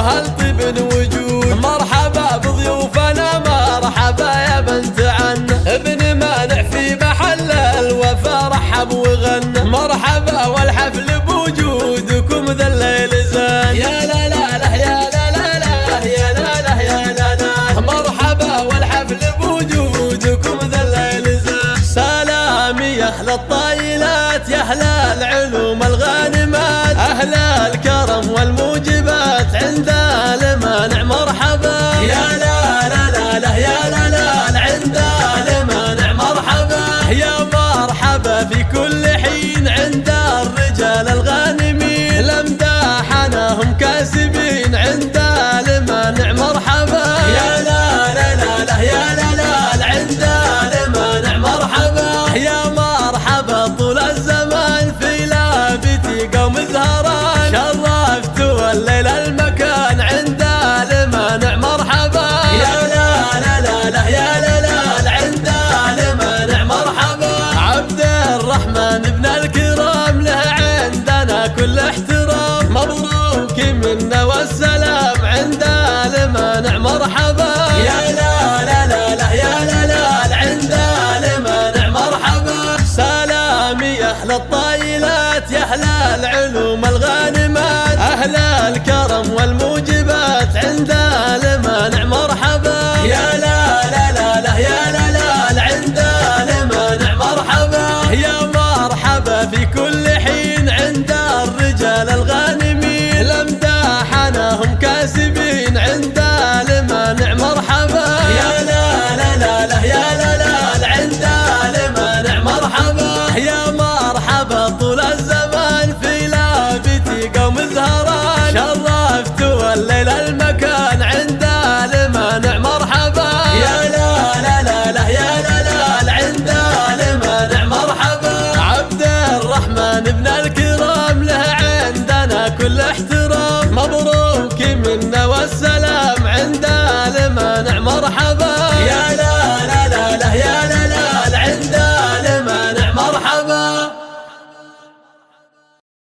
هل طيب وجود. مرحبا بضيوفنا مرحبا يا بنت عن ابن مانع في محل الوفا رحب وغنى. مرحبا والحفل بوجودكم ذا الليل زان. يا لا لا لا يا لا لا لا يا لا لا يا لا لا. مرحبا والحفل بوجودكم ذا الليل زان. سلامي يا اهل الطايلات يا اهل العلوم الغانمات اهل الكرم والموجبات عند المانع. مرحبا يا لا لا لا لا يا لا لا عند المانع. مرحبا يا مرحبا في كل حين عند الرجال الغانمين لمداحناهم كاسبين عند المانع. مرحبا يا لا لا لا لا يا لا لا عند المانع. مرحبا يا مرحبا طول الزمان في لابتي قوم زهران شرفت والليل المكان عند المانع. مرحبا يا لا لا لا لا يا لا لا عند المانع. مرحبا عبد الرحمن ابن الكرام له عندنا كل احترام مبروك منا والسلام عند المانع. مرحبا